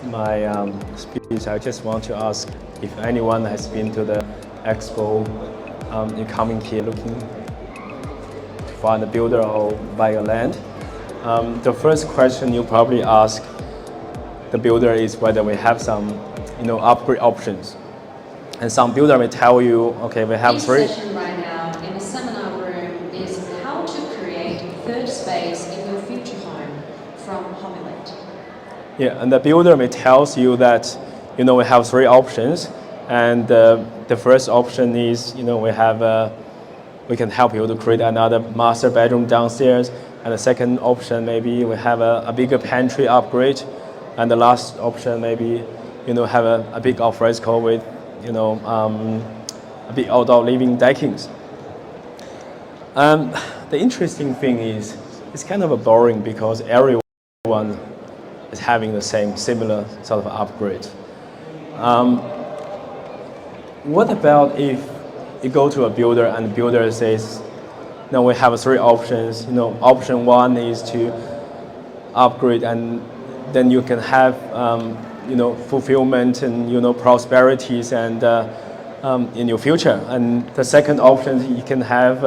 my speech, I just want to ask if anyone has been to the expo in coming here looking to find a builder or buy a land. The first question you probably ask the builder is whether we have some upgrade options. And some builder may tell you, okay, we have three. This session right now in the seminar room is how to create a third space in your future home from Homulate. Yeah, and the builder may tells you that we have three options, and the first option is we can help you to create another master bedroom downstairs, and the second option maybe we have a bigger pantry upgrade, and the last option maybe have a big alfresco with a big outdoor living deckings. The interesting thing is it's kind of boring because everyone is having the similar sort of upgrade. What about if you go to a builder and the builder says, no, we have three options. Option one is to upgrade, and then you can have fulfillment and prosperities and in your future. And the second option, you can have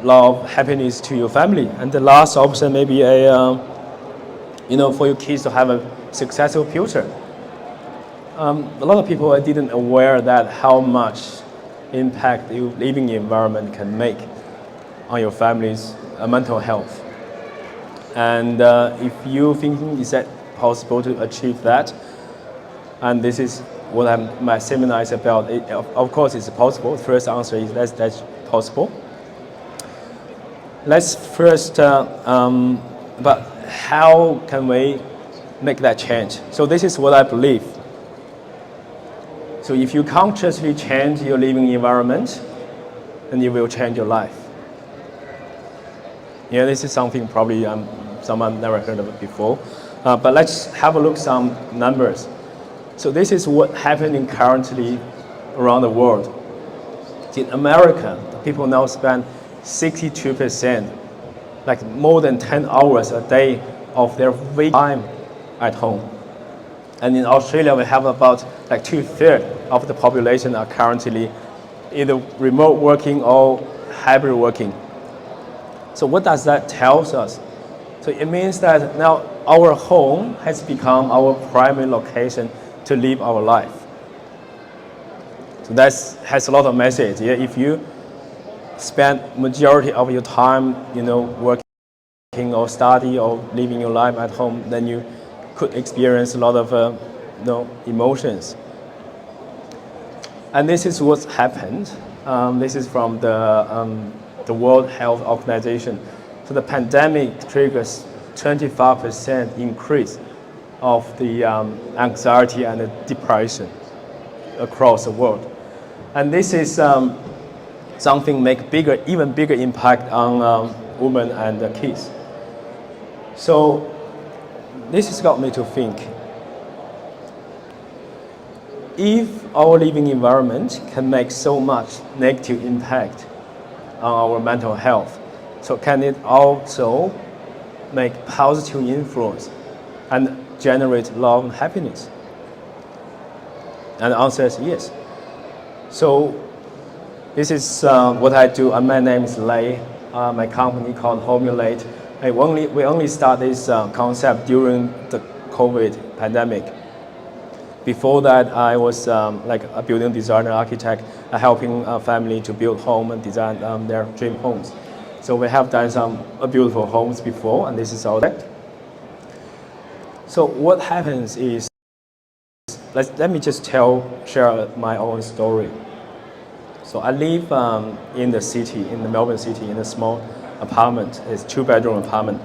love, happiness to your family. And the last option maybe for your kids to have a successful future. A lot of people didn't aware that how much impact your living environment can make on your family's mental health. And if you thinking is that possible to achieve that, and this is what my seminar is about. Of course, it's possible. The first answer is that's possible. Let's first, but how can we make that change? So this is what I believe. So if you consciously change your living environment, then you will change your life. Yeah, this is something probably someone never heard of it before. But let's have a look at some numbers. So this is what's happening currently around the world. In America, people now spend 62%, like more than 10 hours a day of their waking time at home. And in Australia, we have about like 2/3 of the population are currently either remote working or hybrid working. So what does that tell us? So it means that now our home has become our primary location to live our life. So that has a lot of message. Yeah? If you spend majority of your time, working or study or living your life at home, then you could experience a lot of emotions. And this is what's happened. This is from the World Health Organization. So the pandemic triggers 25% increase of the anxiety and the depression across the world. And this is something make even bigger impact on women and kids. So this has got me to think, if our living environment can make so much negative impact on our mental health, so can it also make positive influence and generate love and happiness? And the answer is yes. So this is what I do. My name is Lei. My company called Homulate. We only start this concept during the COVID pandemic. Before that, I was like a building designer, architect, helping a family to build home and design their dream homes. So we have done some beautiful homes before, and this is our project. So what happens is, let me just share my own story. So I live in the city, in the Melbourne city, in a small apartment. It's a 2-bedroom apartment.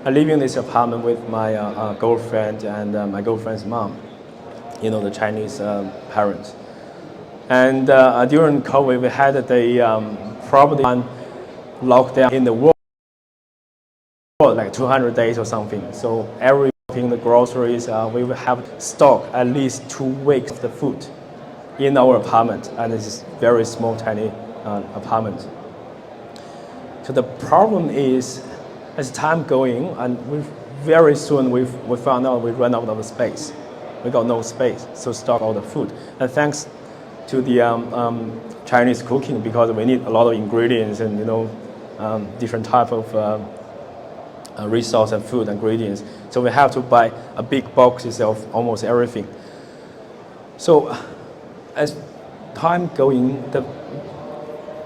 I live in this apartment with my girlfriend and my girlfriend's mom, the Chinese parents. And during COVID, we had the probably one lockdown in the world, like 200 days or something. So everything, the groceries, we will have stock at least 2 weeks of the food in our apartment, and this is very small, tiny apartment. So the problem is, as time going, and we very soon we found out we ran out of space. We got no space to stock all the food. And thanks to the Chinese cooking, because we need a lot of ingredients and different type of resource and food ingredients. So we have to buy a big boxes of almost everything. So as time going, but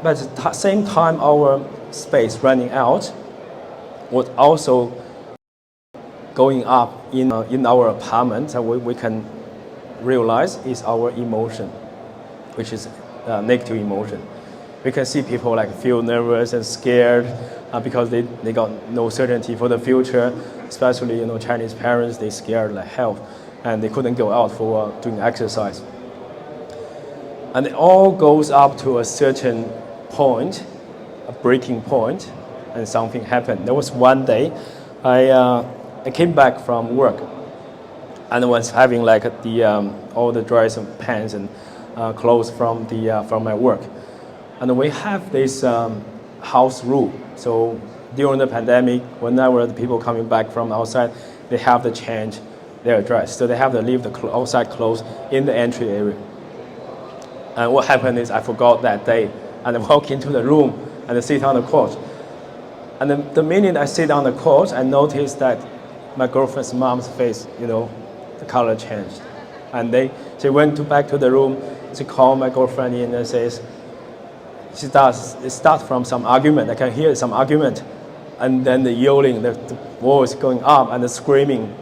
at the same time our space running out was also going up in our apartment, and we can realize is our emotion, which is negative emotion. We can see people like feel nervous and scared because they got no certainty for the future. Especially Chinese parents, they scared like hell, and they couldn't go out for doing exercise. And it all goes up to a certain point, a breaking point, and something happened. There was one day, I came back from work, and I was having like all the dries and pants and clothes from my work, and we have this house rule. So during the pandemic, whenever the people coming back from outside, they have to change their dress. So they have to leave the outside clothes in the entry area. And what happened is I forgot that day, and I walk into the room and I sit on the couch. And the minute I sit on the couch, I noticed that my girlfriend's mom's face, the color changed. And she went back to the room. She called my girlfriend in and says, it starts from some argument. I can hear some argument, and then the yelling, the voice going up and the screaming.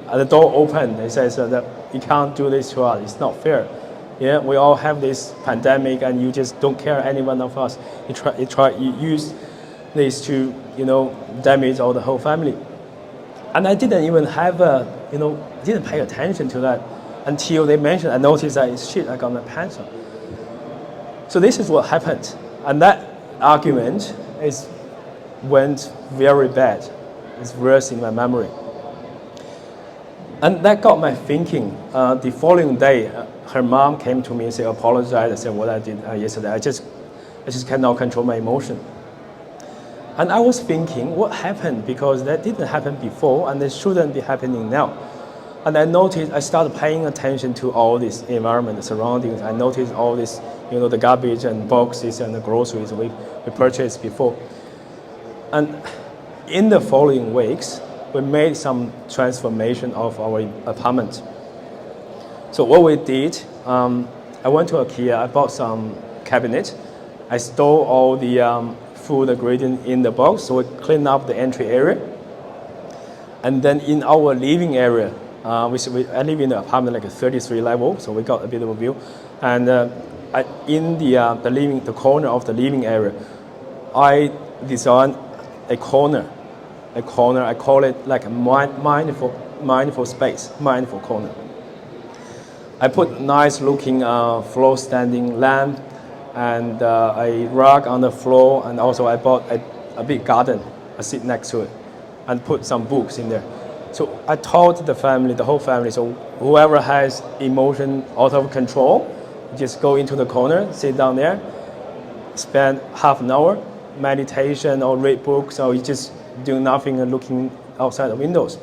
And the door opened. They says that you can't do this to us. It's not fair. Yeah, we all have this pandemic, and you just don't care any one of us. You use this to damage all the whole family. And I didn't even have didn't pay attention to that until they mentioned. I noticed that shit, I got my pants on. So this is what happened, and that argument went very bad. It's worse in my memory. And that got my thinking. The following day, her mom came to me and said, apologize. I said what I did yesterday. I just cannot control my emotion. And I was thinking, what happened? Because that didn't happen before, and it shouldn't be happening now. And I noticed, I started paying attention to all this environment, the surroundings. I noticed all this, the garbage and boxes and the groceries we purchased before. And in the following weeks, we made some transformation of our apartment. So what we did, I went to IKEA, I bought some cabinet. I store all the food ingredient in the box, so we clean up the entry area. And then in our living area, I live in the apartment like a 33 level, so we got a bit of a view. And in the corner of the living area, I designed a corner. I call it like a mindful space, mindful corner. I put nice looking floor standing lamp and a rug on the floor, and also I bought a big garden. I sit next to it and put some books in there. So I told the whole family, so whoever has emotion out of control, just go into the corner, sit down there, spend half an hour, meditation or read books, or you just do nothing and looking outside the windows.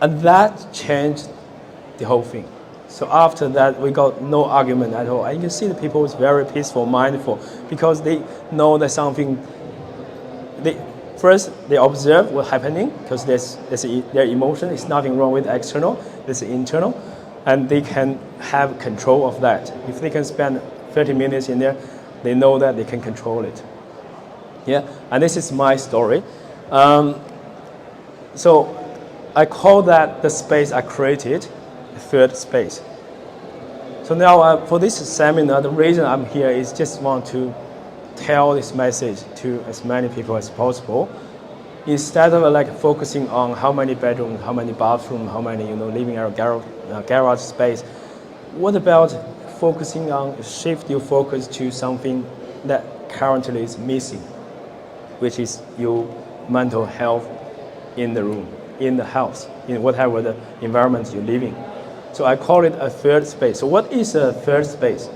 And that changed the whole thing. So after that, we got no argument at all. And you can see the people is very peaceful, mindful, because they know that something. First, they observe what's happening, because their emotion is nothing wrong with external, there's internal, and they can have control of that. If they can spend 30 minutes in there, they know that they can control it. Yeah, and this is my story. So I call that the space I created, the third space. So now for this seminar, the reason I'm here is just want to tell this message to as many people as possible. Instead of like focusing on how many bedrooms, how many bathrooms, how many living area, garage space, what about focusing on shift your focus to something that currently is missing, which is your mental health in the room, in the house, in whatever the environment you're living. So I call it a third space. So what is a third space?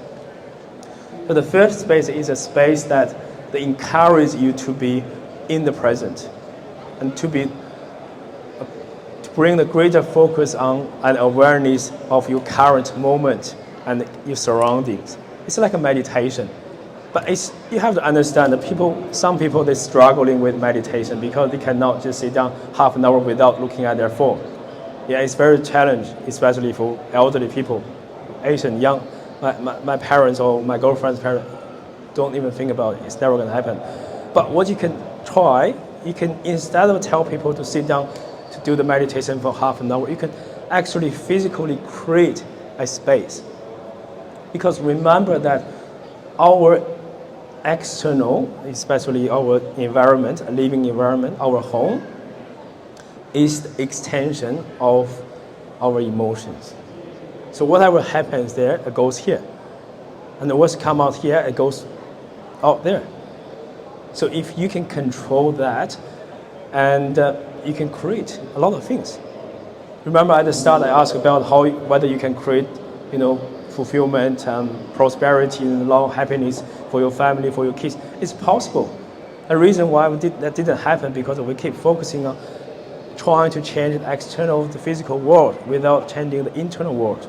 So the third space is a space that encourages you to be in the present and to be bring the greater focus on and awareness of your current moment and your surroundings. It's like a meditation. But you have to understand that some people, they're struggling with meditation because they cannot just sit down half an hour without looking at their phone. Yeah, it's very challenging, especially for elderly people, Asian, young. My parents or my girlfriend's parents don't even think about it. It's never going to happen. But what you can try, you can, instead of tell people to sit down to do the meditation for half an hour, you can actually physically create a space. Because remember that our external, especially our environment, living environment, our home, is the extension of our emotions. So whatever happens there, it goes here. And what's come out here, it goes out there. So if you can control that, and you can create a lot of things. Remember at the start I asked about whether you can create, fulfillment, prosperity, and long happiness for your family, for your kids. It's possible. The reason why that didn't happen because we keep focusing on trying to change the external, the physical world without changing the internal world.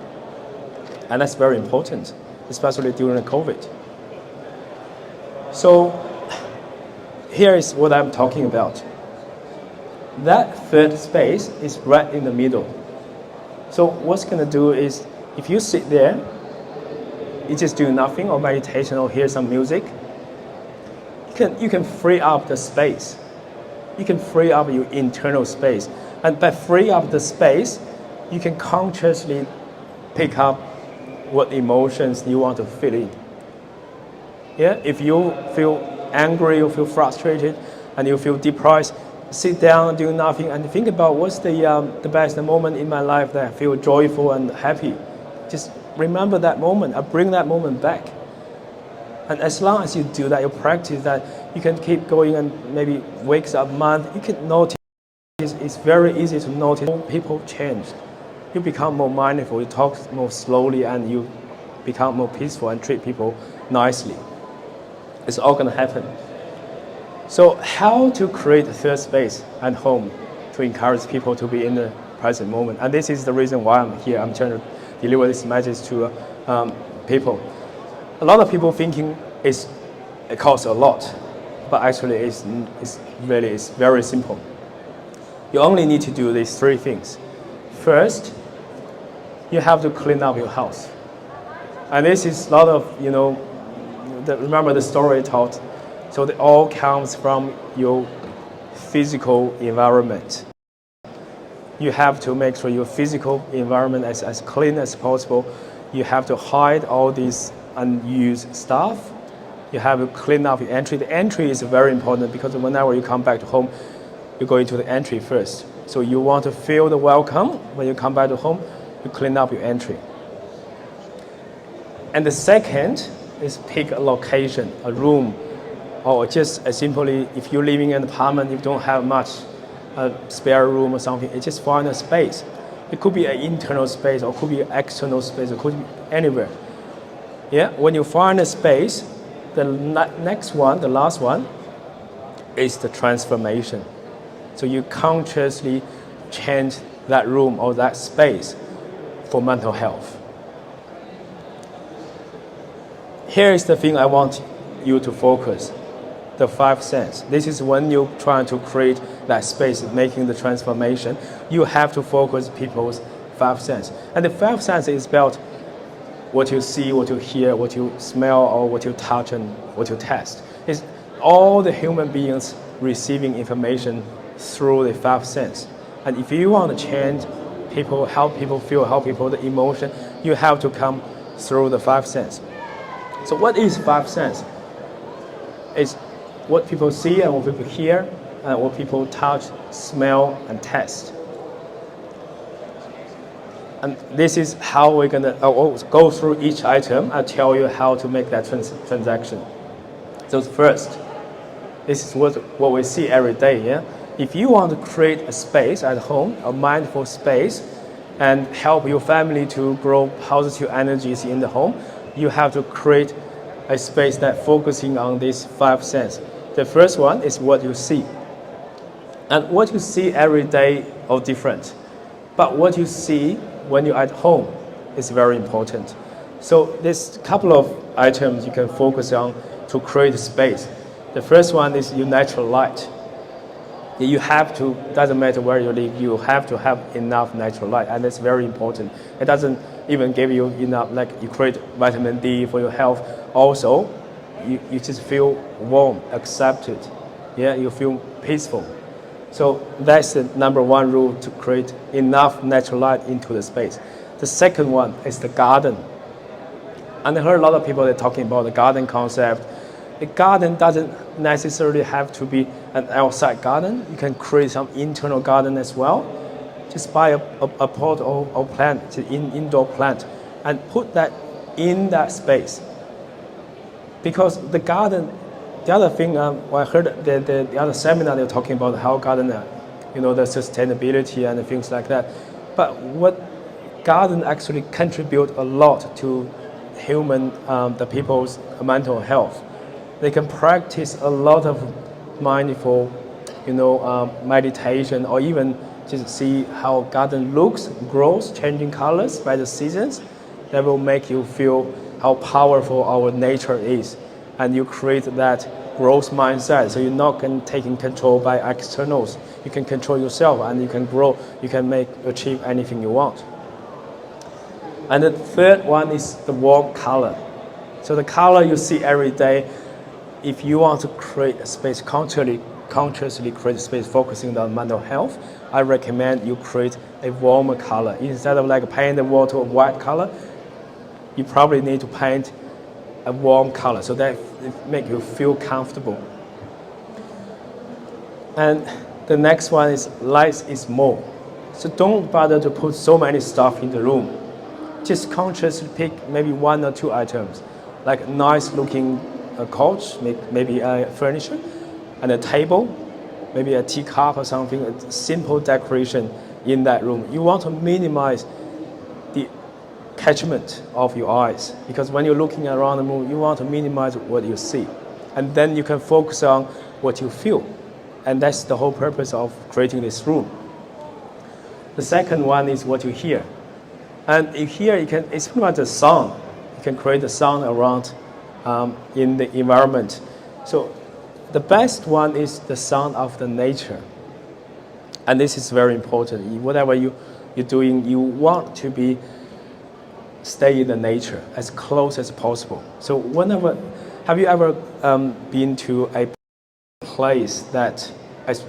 And that's very important, especially during the COVID. So here is what I'm talking about. That third space is right in the middle. So what's going to do is, if you sit there, you just do nothing or meditation or hear some music, you can free up the space. You can free up your internal space. And by free up the space, you can consciously pick up what emotions you want to feel in. Yeah, if you feel angry, you feel frustrated, and you feel depressed, sit down, do nothing, and think about what's the best moment in my life that I feel joyful and happy. Just remember that moment, and bring that moment back. And as long as you do that, you practice that, you can keep going, and maybe weeks or months, you can notice, it's very easy to notice people change. You become more mindful, you talk more slowly, and you become more peaceful and treat people nicely. It's all going to happen. So how to create a third space at home to encourage people to be in the present moment. And this is the reason why I'm here. I'm trying to deliver this message to people. A lot of people thinking it costs a lot, but actually it's very simple. You only need to do these three things. First, you have to clean up your house. And this is a lot of, remember the story I told. So it all comes from your physical environment. You have to make sure your physical environment is as clean as possible. You have to hide all these unused stuff. You have to clean up your entry. The entry is very important because whenever you come back to home, you go into the entry first. So you want to feel the welcome. When you come back to home, you clean up your entry. And the second is pick a location, a room, or just simply, if you're living in an apartment, you don't have much spare room or something, you just find a space. It could be an internal space, or could be an external space, or could be anywhere. Yeah, when you find a space, the next one, the last one, is the transformation. So you consciously change that room or that space for mental health. Here is the thing I want you to focus. The five senses. This is when you're trying to create that space, making the transformation. You have to focus people's five senses. And the five senses is about what you see, what you hear, what you smell, or what you touch, and what you taste. It's all the human beings receiving information through the five senses. And if you want to change people, help people feel, help people the emotion, you have to come through the five senses. So what is five senses? It's what people see and what people hear, and what people touch, smell, and taste. And this is how we're going to go through each item. I'll tell you how to make that transaction. So first, this is what we see every day. Yeah? If you want to create a space at home, a mindful space, and help your family to grow positive energies in the home, you have to create a space that focusing on these five senses. The first one is what you see. And what you see every day are different. But what you see when you're at home is very important. So there's a couple of items you can focus on to create space. The first one is your natural light. You have to, doesn't matter where you live, you have to have enough natural light, and it's very important. It doesn't even give you enough, like you create vitamin D for your health. Also, you just feel warm, accepted. Yeah, you feel peaceful. So that's the number one rule, to create enough natural light into the space. The second one is the garden. And I heard a lot of people that are talking about the garden concept. The garden doesn't necessarily have to be an outside garden. You can create some internal garden as well. Just buy a pot or plant, an indoor plant, and put that in that space. Because the garden, the other thing, I heard the other seminar, they're talking about how garden, the sustainability and things like that. But what garden actually contribute a lot to human, the people's mental health. They can practice a lot of mindful, meditation, or even just see how garden looks, grows, changing colors by the seasons. That will make you feel how powerful our nature is, and you create that growth mindset. So you're not taking control by externals. You can control yourself, and you can grow. You can achieve anything you want. And the third one is the warm color. So the color you see every day. If you want to create a space, consciously create a space focusing on mental health, I recommend you create a warmer color. Instead of like paint the wall to a white color, you probably need to paint a warm color so that it make you feel comfortable. And the next one is less is more. So don't bother to put so many stuff in the room. Just consciously pick maybe one or two items, like nice looking couch, maybe a furniture, and a table, maybe a teacup or something, a simple decoration in that room. You want to minimize the catchment of your eyes, because when you're looking around the room, you want to minimize what you see. And then you can focus on what you feel. And that's the whole purpose of creating this room. The second one is what you hear. And here it's pretty much a sound. You can create a sound around in the environment. So the best one is the sound of the nature. And this is very important. Whatever you're doing, you want to stay in the nature as close as possible. So have you ever been to a place that is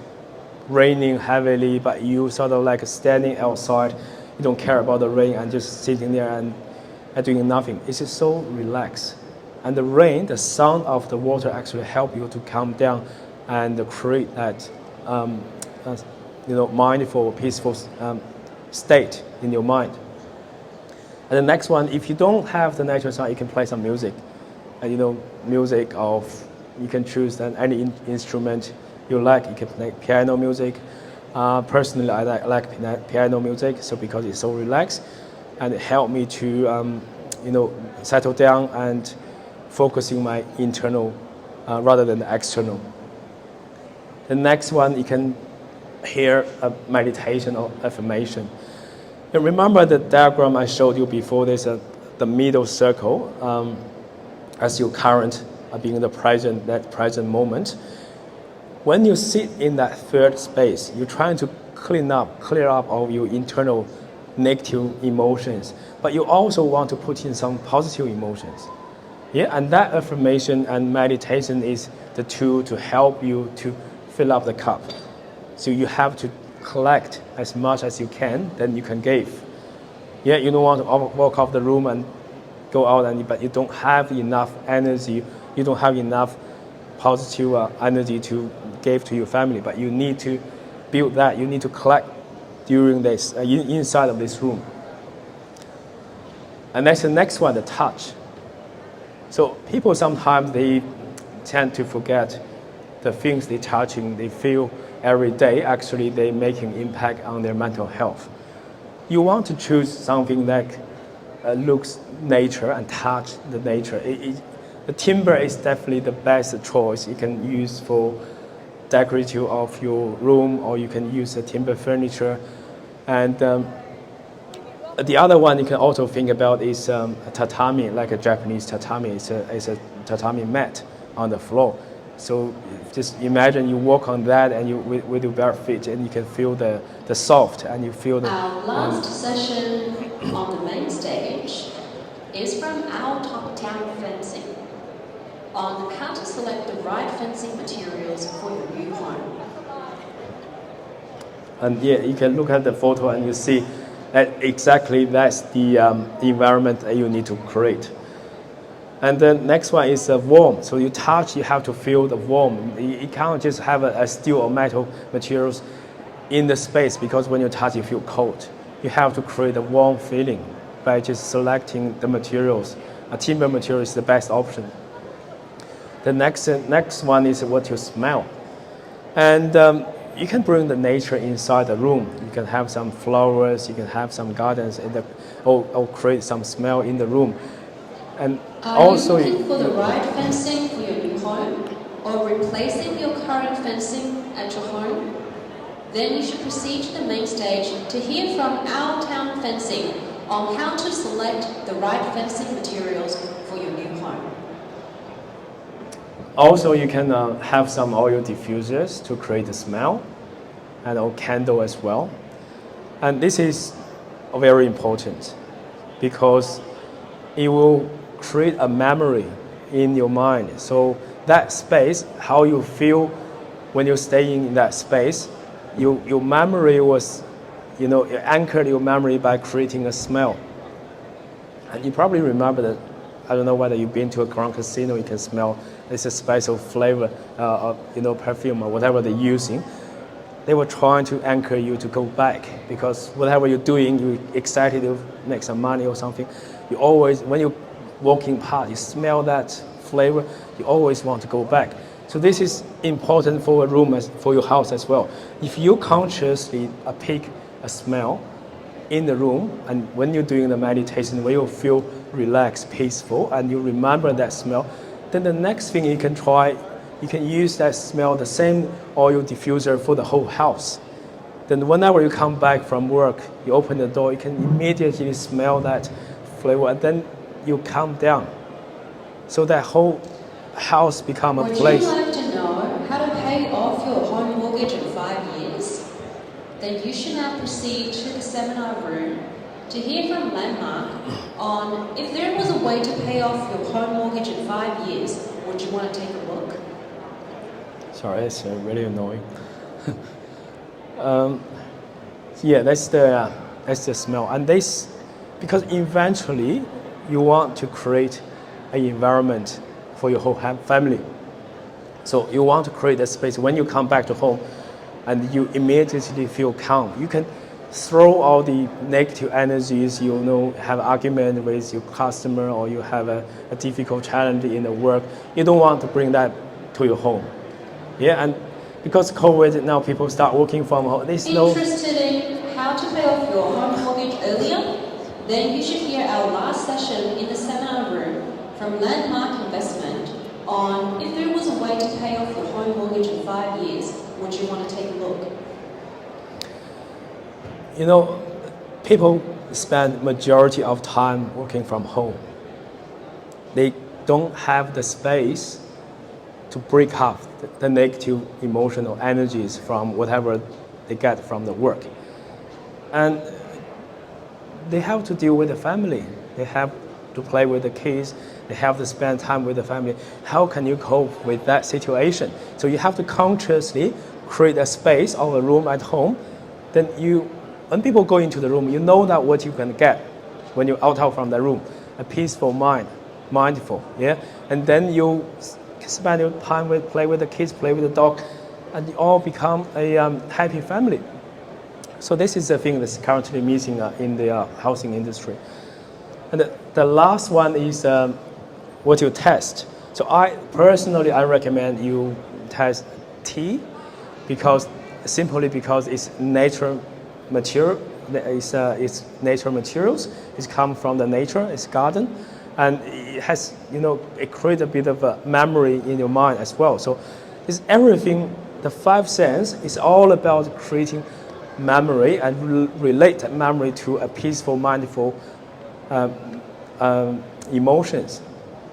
raining heavily, but you sort of like standing outside, you don't care about the rain and just sitting there and doing nothing? It's just so relaxed. And the rain, the sound of the water actually help you to calm down and create that mindful, peaceful state in your mind. And the next one, if you don't have the natural sound, you can play some music. And music you can choose any instrument you like. You can play piano music. Personally, I like piano music, so because it's so relaxed, and it helped me to settle down and focusing my internal rather than the external. The next one, you can hear a meditation or affirmation. And remember the diagram I showed you before. There's the middle circle as your current being that present moment. When you sit in that third space, you're trying to clear up all your internal negative emotions, but you also want to put in some positive emotions. Yeah, and that affirmation and meditation is the tool to help you to fill up the cup. So you have to collect as much as you can, then you can give. Yeah, you don't want to walk off the room and go out, but you don't have enough energy, you don't have enough positive energy to give to your family, but you need to build that, you need to collect during this, inside of this room. And that's the next one, the touch. So people sometimes they tend to forget the things they're touching, they feel every day. Actually, they're making impact on their mental health. You want to choose something that looks nature and touch the nature. The timber is definitely the best choice. You can use for decorative of your room, or you can use the timber furniture. And the other one you can also think about is a tatami, like a Japanese tatami. It's a tatami mat on the floor. So just imagine you walk on that and you with your bare feet, and you can feel the soft, and you feel the. Our last session on the main stage is from our top town fencing on how to select the right fencing materials for your new home. And yeah, you can look at the photo and you see that exactly that's the environment that you need to create. And the next one is warm. So you touch, you have to feel the warm. You can't just have a steel or metal materials in the space, because when you touch, you feel cold. You have to create a warm feeling by just selecting the materials. A timber material is the best option. The next one is what you smell. And you can bring the nature inside the room. You can have some flowers, you can have some gardens, or create some smell in the room. And Are also, you looking for the right fencing for your new home, or replacing your current fencing at your home? Then you should proceed to the main stage to hear from our town fencing on how to select the right fencing materials for your new home. Also, you can have some oil diffusers to create the smell, and a candle as well. And this is very important because it will create a memory in your mind. So that space, how you feel when you're staying in that space, your memory was, you anchored your memory by creating a smell. And you probably remember that, I don't know whether you've been to a Grand Casino, you can smell, it's a special flavor, perfume or whatever they're using. They were trying to anchor you to go back, because whatever you're doing, you're excited to make some money or something. You always, when you're walking past, you smell that flavor, you always want to go back. So this is important for a room, for your house as well. If you consciously pick a smell in the room, and when you're doing the meditation, when you feel relaxed, peaceful, and you remember that smell, then the next thing you can try, you can use that smell, the same oil diffuser for the whole house. Then whenever you come back from work, you open the door, you can immediately smell that flavor, and then you calm down. So that whole house become a place. Would you like to know how to pay off your home mortgage in 5 years? Then you should now proceed to the seminar room to hear from Landmark on if there was a way to pay off your home mortgage in 5 years. Would you want to take a look? Sorry, it's really annoying. Yeah, that's the smell, and this, because eventually you want to create an environment for your whole family. So you want to create a space when you come back to home, and you immediately feel calm. You can throw all the negative energies. Have argument with your customer, or you have a difficult challenge in the work. You don't want to bring that to your home. Yeah, and because COVID, now people start working from home. Interested in how to pay off your home mortgage earlier? Then you should hear our last session in the seminar room from Landmark Investment on if there was a way to pay off your home mortgage in 5 years. Would you want to take a look? People spend majority of time working from home. They don't have the space to break up the negative emotional energies from whatever they get from the work. And they have to deal with the family. They have to play with the kids. They have to spend time with the family. How can you cope with that situation? So you have to consciously create a space or a room at home. Then when people go into the room, you know that what you can get when you're out from the room, a peaceful mind, mindful, yeah? And then you spend your time play with the kids, play with the dog, and you all become a happy family. So this is the thing that's currently missing in the housing industry. And the last one is what you test. So I recommend you test tea, because it's nature material. It's nature materials. It's come from the nature. It's garden, and it has it creates a bit of a memory in your mind as well. So it's everything. The 5 senses is all about creating memory and relate that memory to a peaceful, mindful emotions.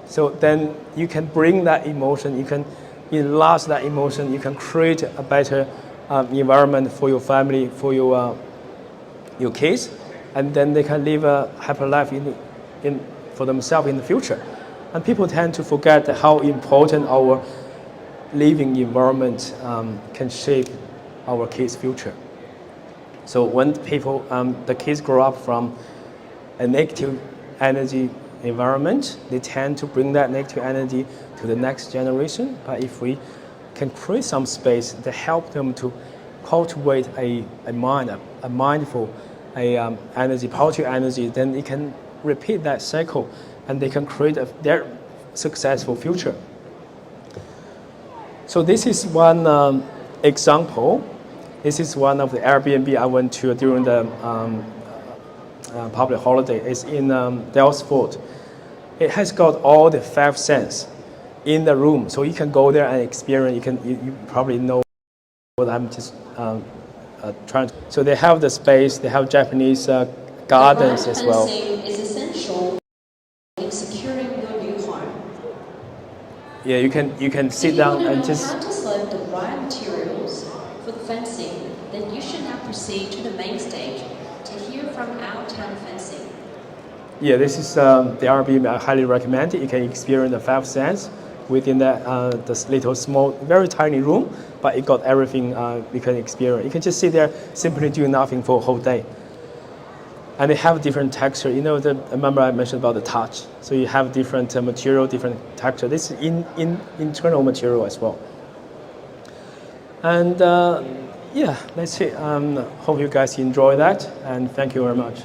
So then you can bring that emotion, you can enlarge that emotion, you can create a better environment for your family, for your kids, and then they can live a happy life for themselves in the future. And people tend to forget how important our living environment can shape our kids' future. So when the kids grow up from a negative energy environment, they tend to bring that negative energy to the next generation. But if we can create some space to help them to cultivate a mindful, energy, positive energy, then they can repeat that cycle and they can create their successful future. So this is one example. This is one of the Airbnb I went to during the public holiday. It's in Dallas Fort. It has got all the 5 senses in the room, so you can go there and experience. You probably know what I'm just trying to. So they have the space. They have Japanese gardens as well. Fencing is essential in securing your new home. Yeah, you can sit down and just. If you want to know how to select the right materials for the fencing, then you should now proceed to the main stage to hear from our town fencing. Yeah, this is the Airbnb. I highly recommend it. You can experience the 5 senses within this little small, very tiny room, but it got everything you can experience. You can just sit there simply doing nothing for a whole day. And they have different texture. Remember I mentioned about the touch. So you have different material, different texture. This is internal material as well. And yeah, let's see. Hope you guys enjoy that, and thank you very much.